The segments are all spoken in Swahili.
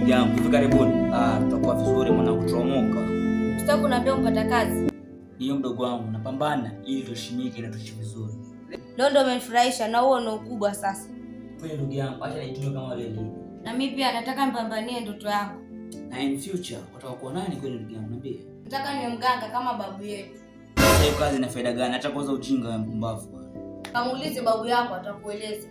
ndugu yangu, hivi karibuni tutakuwa vizuri mwana kuchomoka. Sasa kunaambia mpata kazi. Hiyo mdogo wangu napambana ili tuheshimike na tuishi vizuri. Leo ndio umenifurahisha na huo ndio ukubwa sasa. Kweli ndugu yangu, acha nitoe kama leo. Na mimi pia nataka nipambanie ndoto yangu. Na in future watakuwa nani kweli ndugu yangu, niambie. Nataka niwe mganga kama babu yetu. Sasa hiyo kazi ina faida gani? Acha kwanza ujinga wa mpumbavu bwana. Kamuulize babu yako atakueleza.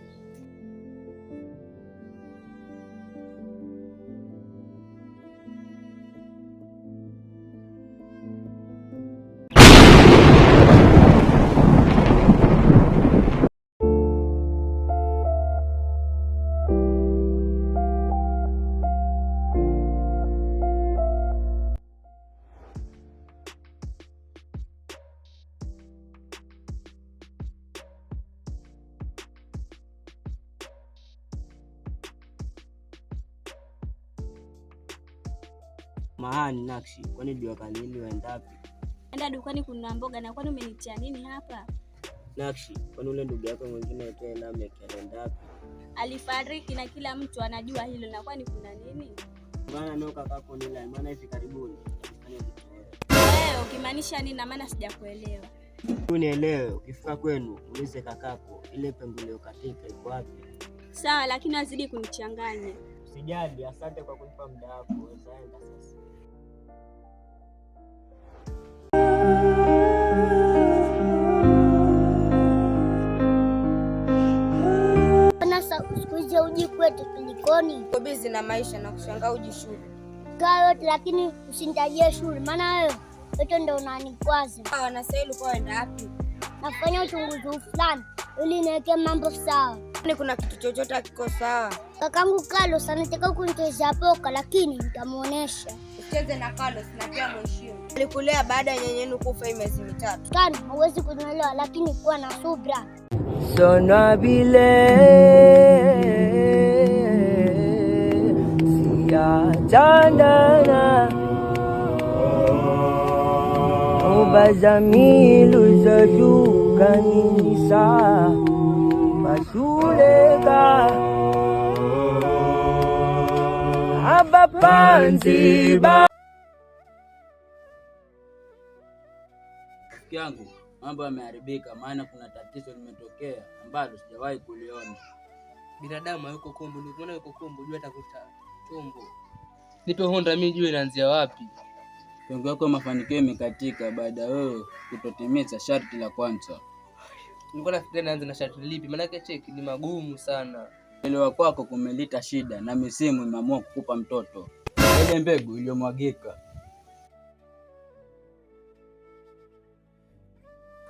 Mahani Nakshi, kwani jua kali hili waenda wapi? Enda dukani kuna mboga. Na kwani umenitia nini hapa? Nakshi, kwani ule ndugu yako mwingine tena ameenda wapi? Alifariki na kila mtu anajua hilo. Na kwani kuna nini? Maana nao kakako nila, maana hivi karibuni ukimaanisha nini? Na maana sijakuelewa. Unielewe, ukifika kwenu ulize kakako ile pengulio katika iko wapi. Sawa, lakini wazidi kunichanganya. Usijali, asante kwa kunipa muda wako. Wezaenda sasa. Siku hizi uji kwetu kulikoni? Uko busy na maisha na kushangaa uji shule. Kaa yote lakini usinitajie shule, maana wewe yote ndio unanikwaza. Wanastahili kwa wenda wapi? Nafanya uchunguzi fulani ili niweke mambo sawa. Ni kuna kitu chochote hakiko sawa. Kakangu Carlos anataka kunichezea poka, lakini nitamuonesha. Ucheze na Carlos na pia mheshimu. Alikulea baada ya nyenyenu kufa miezi 3. Tano, hauwezi kunielewa lakini kuwa na subra. Sona bile siya chandana ubazamilu zajuka nisa masuleka abapanziba. Yangu mambo yameharibika, maana kuna tatizo limetokea ambalo sijawahi kuliona. Binadamu yuko kombo, nikiona yuko kombo jua atakuta chombo. Nipe honda mimi jua inaanzia wapi? Pengo yako mafanikio imekatika baada wewe kutotimiza sharti la kwanza. Nilikuwa nafikiria naanza na sharti lipi? Maana cheki ni magumu sana. Elewa kwako kumeleta shida na misimu imeamua kukupa mtoto. Ile mbegu iliyomwagika.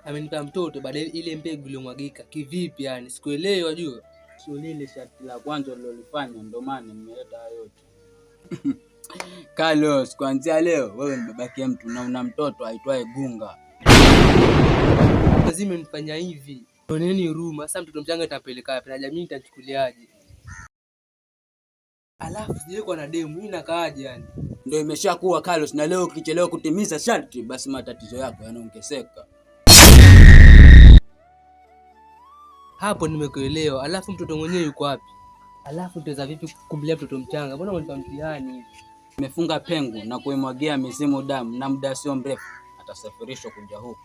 Amenipa mtoto baada ile mbegu iliyomwagika. Kivipi yani? Sikuelewi wajua. Sio lile sharti la kwanza ulilofanya, ndio maana nimeleta yote. Carlos, kuanzia leo wewe ni babake mtu na una mtoto aitwaye Gunga. Lazima nifanya hivi. Oneni huruma. Sasa mtoto mchanga itapeleka wapi na jamii itachukuliaje? Alafu sije kwa na demu hii nakaaje yani? Ndio imeshakuwa Carlos, na leo ukichelewa kutimiza sharti basi matatizo yako yanaongezeka. Hapo nimekuelewa. Alafu mtoto mwenyewe yuko wapi? Alafu tutaweza vipi kumlea mtoto mchanga? Mbona unanipa mtihani hivi? Nimefunga pengo na kuimwagia mizimu damu, na muda sio mrefu atasafirishwa kuja huku.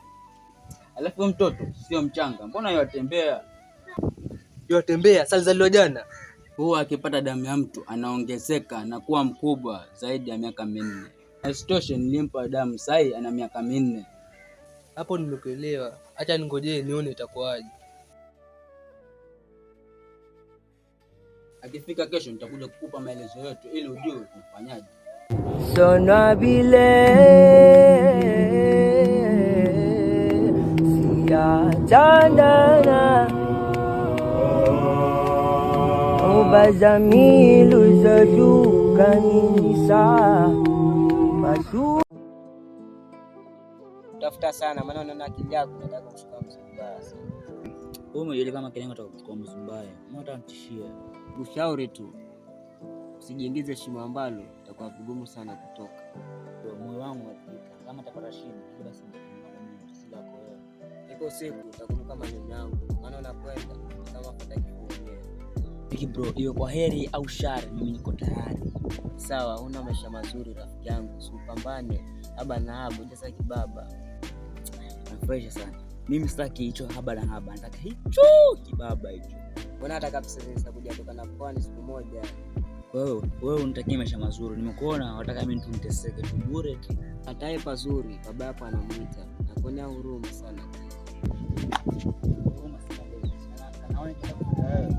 Alafu mtoto sio mchanga, mbona yatembea? Yatembea salizaliwa jana. Huwa akipata damu ya mtu anaongezeka na kuwa mkubwa zaidi ya miaka 4. Isitoshe nilimpa damu sai ana miaka 4. Hapo nimekuelewa. Acha ningojee nione itakuwaje. Akifika kesho nitakuja kukupa maelezo yote ili ujue unafanyaje. Sona bile siya chandana ubazamilu zajuka nisa masu. Tafuta sana maana unaona akili yako nataka kuchukua msimbaya sana. Wewe unajua kama kilengo atakuchukua msimbaya, mbona utamtishia? Ushauri tu, usijiingize shimo ambalo itakuwa vigumu sana kutoka. Moyo wangu unapika kama tapata shimo basi sila kwa wewe. Iko siku utakumbuka maneno yangu, maana unakwenda kama fataki kuongea. Piki bro, iwe kwa heri au shari, mimi niko tayari. Sawa, una maisha mazuri rafiki yangu, usipambane haba na haba, sasa kibaba. Nafurahisha sana. Mimi sitaki hicho haba na haba, nataka hicho kibaba hicho. Mbona nataka pesa za kuja kutoka na pwani siku moja. Wewe unatakia maisha mazuri. Nimekuona unataka mimi tu niteseke tu bure tu. Atae pazuri, baba yako anamuita. Nakuonea huruma sana. Huruma sana leo. Naona kitafuta wewe.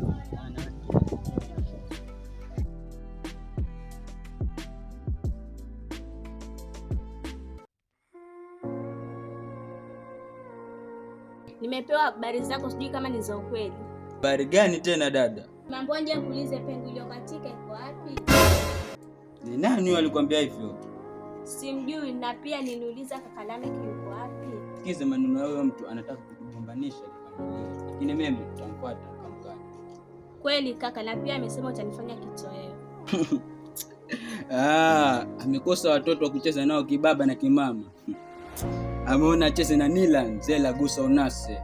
Nimepewa habari zako, sijui kama ni za ukweli. Habari gani tena dada? Mambo nje nikuulize, pengo iliyokatika iko wapi? Ni nani alikwambia hivyo? Simjui, na pia niliuliza kaka Lamek yuko wapi. Sikiza maneno yao, mtu anataka kukugombanisha kikamilifu. Lakini mimi nitamfuata kamkani. Kweli kaka, na pia amesema utanifanya kitoweo. Amekosa watoto wa kucheza nao kibaba na kimama. Ameona acheze na Nilan, Zela gusa unase.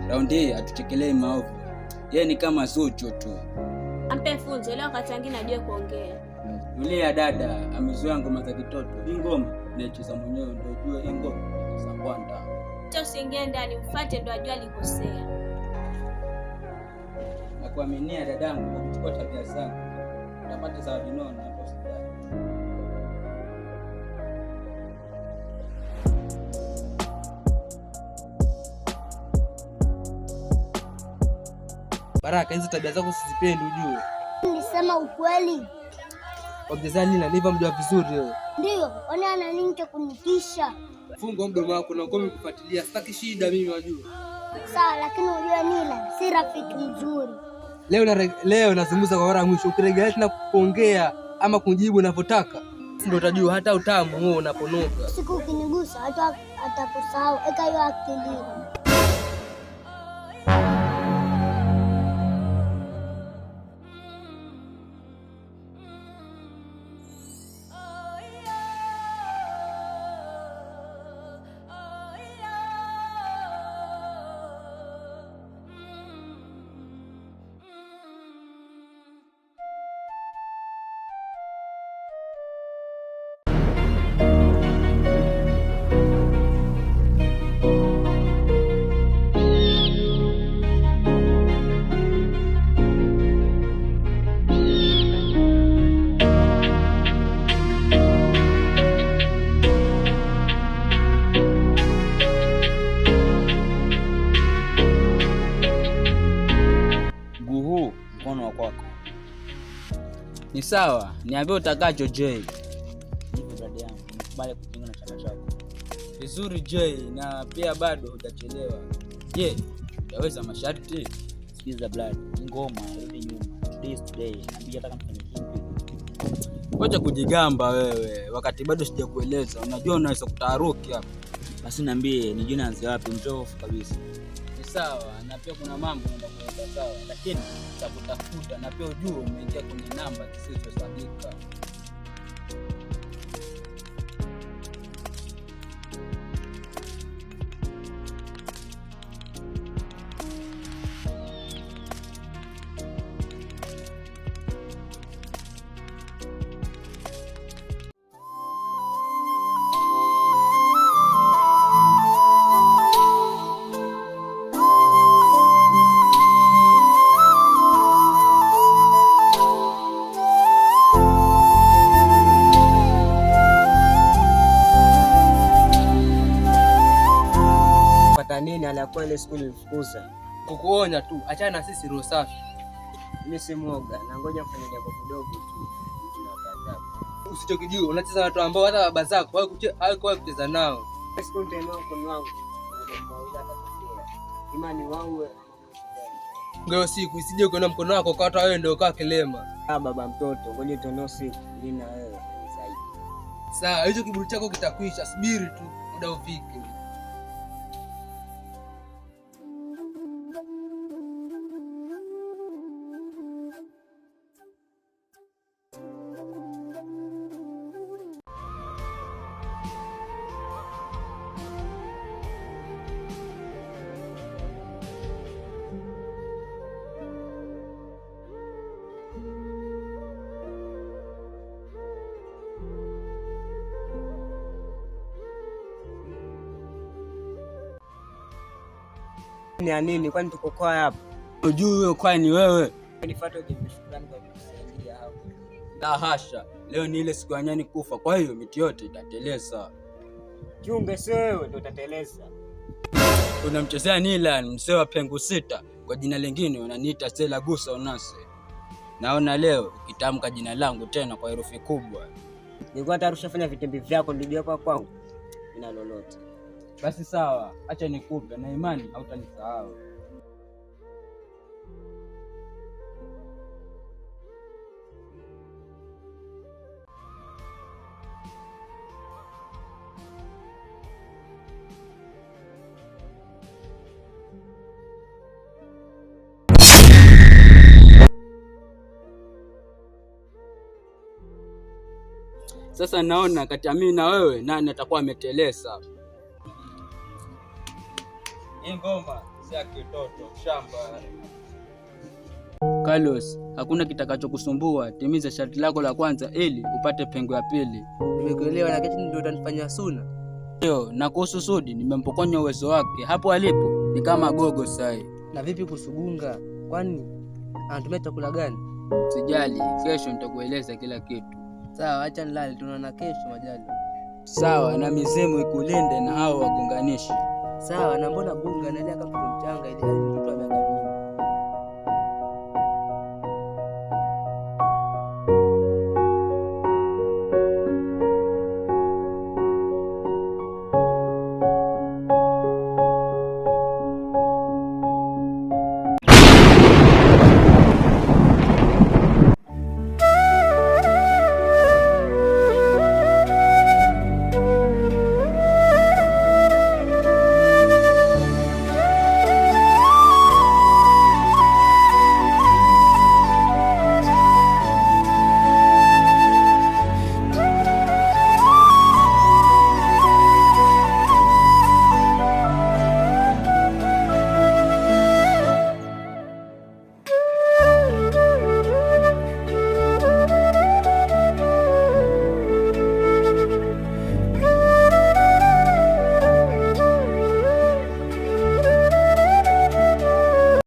Raundi hii atuchekelei maovu. Yeye ni kama Zuchu tu. Ampe funzo leo, wakati mwingine ajue kuongea. Yulia dada, amezoea ngoma za kitoto. Hii ngoma naicheza mwenyewe ndio ujue hii ngoma za kwanda. Usiingie ndani, mfuate ndio ajue alikosea. Na kuaminia dadangu, kwa kuchukua tabia zangu, utapata zawadi nono hapo hospitali. Baraka, hizo tabia zako sizipendi ujue. Nilisema ukweli. Wabjezani na niva mjua vizuri wewe. Ndio, ona ana nini cha kunikisha. Funga mdomo wako na ngome kufuatilia. Sitaki shida mimi wajua. Sawa, lakini unajua Nila si rafiki mzuri. Leo nazungumza kwa mara ya mwisho. Ukirejelea tena kuongea ama kujibu unavyotaka, ndio utajua hata utamu huo unaponoka. Siku ukinigusa hata atakusahau. Eka hiyo akili. Mkono wa kwako. Ni sawa, niambie utakacho Joy. Nipo dada yangu, nikubali kujiunga na chama chako. Vizuri Joy, na pia bado hujachelewa. Je, utaweza masharti? Sikiza blood, ngoma rudi nyuma. Today is today. Naambia nataka mfanye kipi? Ngoja kujigamba wewe, wakati bado sijakueleza. Unajua unaweza kutaharuki hapa. Basi niambie nijue naanze wapi, mtofu kabisa. Ni sawa, na pia kuna mambo naenda kuweka sawa, lakini nitakutafuta na pia ujue umeingia kwenye namba zisizosadika. Nini aliyakuwa ile siku nilifukuza? Kukuonya tu, achana na sisi roho safi. Mimi si mwoga, na ngoja kufanya jambo kidogo tu. Usichokijua, unacheza na watu ambao hata baba zako hawako kucheza nao. Siku nitainua mkono wangu. Imani wangu. Ngao siku isije ukiona mkono wako kwa hata wewe ndio ukaa kilema. Baba mtoto, ngoja tuone siku mimi na wewe zaidi. Sawa, hicho kiburi chako kitakwisha, subiri tu muda ufike. Ni ya nini? Kwani tuko kwa hapa? Ujui huyo kwani wewe? Nifuate ujumbe, shukrani kwa kukusaidia hapo. La hasha, leo ni ile siku ya nyani kufa, kwa hiyo miti yote itateleza. Kiumbe sio wewe ndio utateleza. Unamchezea Nilan, mzee wa pengu sita, kwa jina lingine unaniita Sela Gusa Unase. Naona leo ukitamka jina langu tena kwa herufi kubwa. Nilikuwa tayari ushafanya vitembi vyako ndugu yako kwangu. Ina lolote. Basi sawa, acha nikupe na imani hautanisahau. Sasa naona kati ya mimi na wewe nani atakuwa ameteleza. Hii ngoma si ya kitoto shamba. Carlos, hakuna kitakachokusumbua. Timiza sharti lako la kwanza ili upate pengo ya pili. Nimekuelewa, na kesho ndio utanifanyia suna. Ndio, na kuhusu Sudi nimempokonya uwezo wake. Hapo alipo ni kama gogo sai. Na vipi kusugunga? Kwani anatumia chakula gani? Sijali, kesho nitakueleza kila kitu. Sawa, acha nilale, tunaona kesho majali. Sawa, na mizimu ikulinde na hao wagonganishi. Sawa, na mbona gunga analia kama mchanga ili